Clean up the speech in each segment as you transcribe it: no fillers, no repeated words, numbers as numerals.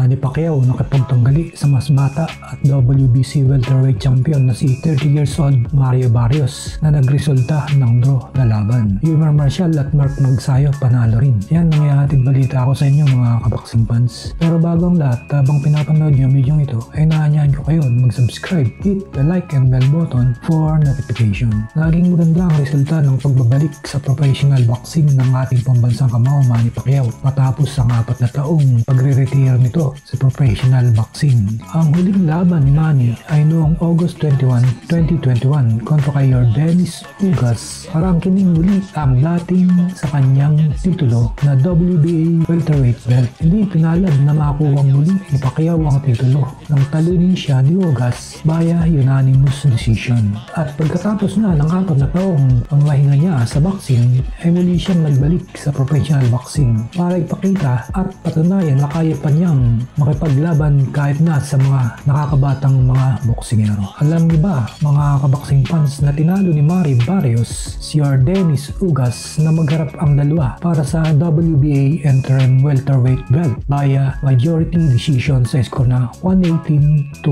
Manny Pacquiao nakipagtanggali sa mas bata at WBC welterweight champion na si 30 years old Mario Barrios na nagresulta ng draw na laban. Yumar Marshall at Mark Magsayo panalo rin. Yan ang ihahatid balita ko sa inyo mga kaboxing fans. Pero bago ang lahat, habang pinapanood nyo ang video ito ay naanyahan ko kayo mag-subscribe, hit the like and bell button for notification. Naging maganda ang resulta ng pagbabalik sa professional boxing ng ating pambansang kamao Manny Pacquiao matapos ang 4 na taong pagre-retire nito sa professional boxing. Ang huling laban ni Manny ay noong August 21, 2021 kontra kay Yordenis Ugas para angkinin muli ang dating sa kanyang titulo na WBA welterweight belt. Hindi pinalad na makuha muli ni Pacquiao ang titulo nang talunin siya ni Ugas via unanimous decision. At pagkatapos na ng 4 na taong panglahinga niya sa boxing ay muli siyang nagbalik sa professional boxing para ipakita at patunayan na kaya pa niyang makipaglaban kahit na sa mga nakakabatang mga boksingero. Alam niyo ba mga kaboxing fans na tinalo ni Manny Barrios si Yordenis Ugas na magharap ang dalawa para sa WBA interim welterweight belt via majority decision sa score na 118-107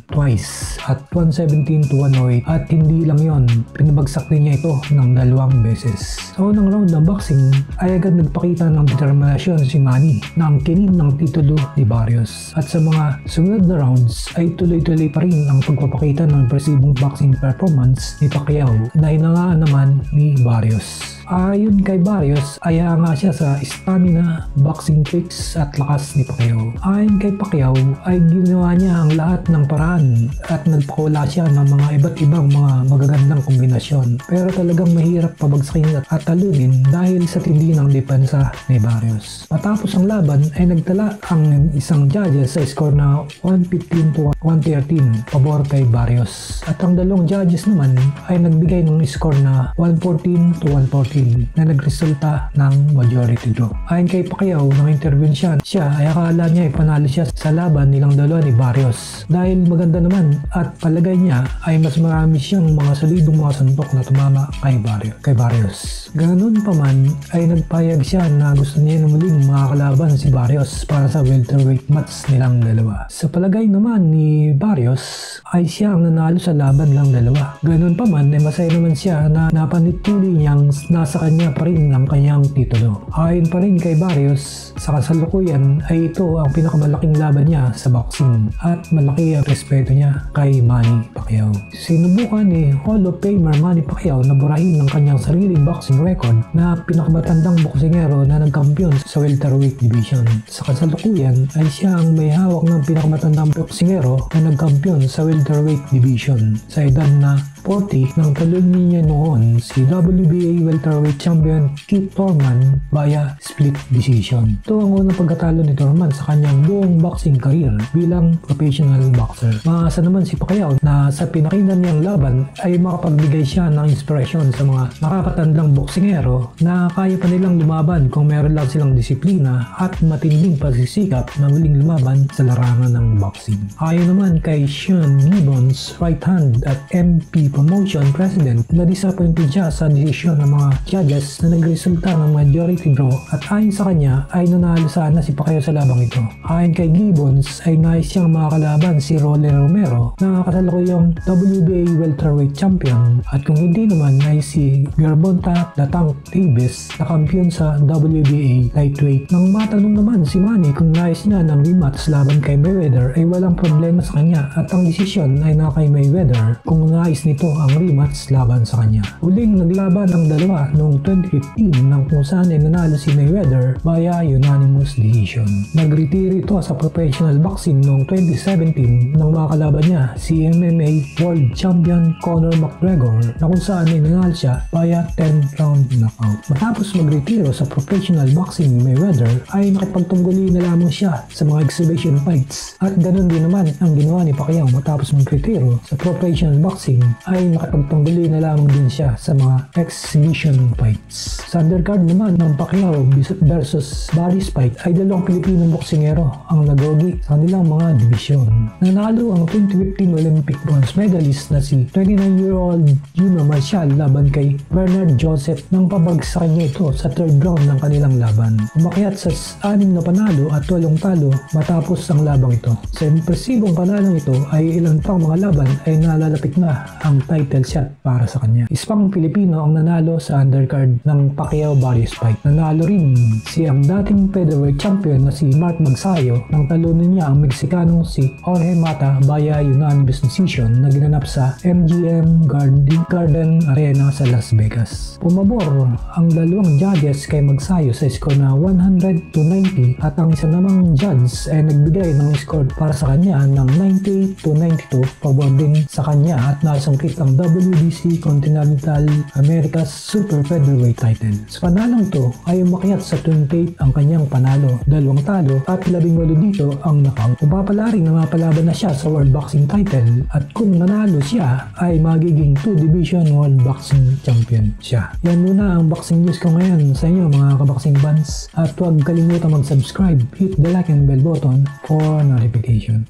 twice at 117-108 at hindi lang yon, pinabagsak din niya ito ng 2 beses. Sa unang round ng boxing ay agad nagpakita ng determinasyon si Manny na angkinin ng titulo ni Barrios at sa mga sumunod na rounds ay tuloy-tuloy pa rin ang pagpapakita ng impresibong boxing performance ni Pacquiao na hinangaan naman ni Barrios. Ayon kay Barrios ay hanga siya sa stamina, boxing tricks at lakas ni Pacquiao. Ayon kay Pacquiao ay ginawa niya ang lahat ng paraan at nagpakawala siya ng mga iba't ibang mga magagandang kombinasyon. Pero talagang mahirap pabagsakin at talunin dahil sa tindi ng depensa ni Barrios. Matapos ang laban ay nagtala ang isang judges sa score na 115-113 pabor kay Barrios. At ang 2 judges naman ay nagbigay ng score na 114-114 na nagresulta ng majority draw. Ayon kay Pacquiao, nang intervensyon siya ay akala niya ipanalo siya sa laban nilang dalawa ni Barrios dahil maganda naman at palagay niya ay mas marami siyang mga solidong mga suntok na tumama kay Barrios. Ganoon pa man ay nagpayag siya na gusto niya na muling makakalaban si Barrios para sa welterweight match nilang dalawa. Sa palagay naman ni Barrios ay siya ang nanalo sa laban nilang dalawa. Ganoon pa man ay masaya naman siya na napanitili niyang nasa kanya pa rin ang kanyang titulo. Ayon pa rin kay Barrios, sa kasalukuyan ay ito ang pinakamalaking laban niya sa boxing at malaki ang respeto niya kay Manny Pacquiao. Sinubukan ni Hall of Famer Manny Pacquiao na burahin ang kanyang sariling boxing record na pinakamatandang boksingero na nagkampiyon sa welterweight division. Sa kasalukuyan ay siya ang may hawak ng pinakamatandang boksingero na nagkampiyon sa welterweight division sa edad na 40 nang talunin niya noon si WBA welterweight champion Keith Thurman via split decision. Ito ang unang pagkatalo ni Thurman sa kanyang buong boxing career bilang professional boxer. Maasa naman si Pacquiao na sa pinakinggan niyang laban ay makapagbigay siya ng inspirasyon sa mga nakakatandang boksingero na kaya pa nilang lumaban kung meron lang silang disiplina at matinding pagsisikap na muling lumaban sa larangan ng boxing. Ayon naman kay Sean Gibbons, right hand at MP Promotion President, na disappointed siya sa desisyon ng mga judges na nagresulta ng majority draw at ayon sa kanya ay nanalo sana si Pacquiao sa labang ito. Ayon kay Gibbons ay nais siyang makakalaban si Rolly Romero na kasalukuyang WBA welterweight champion at kung hindi naman ay si Gervonta Tank Davis na kampiyon sa WBA lightweight. Nang matanong naman si Manny kung nais niya ng rematch laban kay Mayweather ay walang problema sa kanya at ang desisyon ay na kay Mayweather kung nais nito ang rematch laban sa kanya. Huling naglaban ang dalawa noong 2015 nang kung saan ay nanalo si Mayweather via unanimous decision. Nag-retire ito sa professional boxing noong 2017 nang makalaban niya si MMA World Champion Conor McGregor na kung saan ay nanalo siya via 10-round knockout. Matapos mag-retire sa professional boxing ni Mayweather ay nakipagtungguli na lamang siya sa mga exhibition fights at ganun din naman ang ginawa ni Pacquiao matapos mag-retire sa professional boxing ay nakipagtangguli na lamang din siya sa mga exhibition fights. Sa undercard naman ng Pacquiao versus Barry's fight ay dalawang Pilipinong boksingero ang nagogi sa kanilang mga division. Nanalo ang 2015 Olympic bronze medalist na si 29-year-old Junior Marcial laban kay Bernard Joseph nang pabagsakan niya ito sa third round ng kanilang laban. Umakyat sa 6 na panalo at 8 talo matapos ang labang ito. Sa impresibong panalong ito ay ilan pang mga laban ay nalalapit na ang title shot para sa kanya. Ispang Pilipino ang nanalo sa undercard ng Pacquiao-Barrios fight. Nanalo rin si ang dating featherweight champion na si Mark Magsayo nang talunan niya ang Mexicanong si Jorge Mata via unanimous decision na ginanap sa MGM Garden Arena sa Las Vegas. Pumabor ang dalawang judges kay Magsayo sa score na 100-90 at ang isa namang judge ay nagbigay ng score para sa kanya ng 98-92 pabor din sa kanya at nasungkit ang WBC Continental Americas Super Featherweight title. Sa panalong to ay umakyat sa 28 ang kanyang panalo, 2 talo at 18 dito ang knockout. Upapalaring na mapalaban na siya sa World Boxing title at kung nanalo siya ay magiging 2 Division World Boxing Champion siya. Yan muna ang boxing news ko ngayon sa inyo mga kaboxing fans at huwag kalimutan mag-subscribe, hit the like and bell button for notification.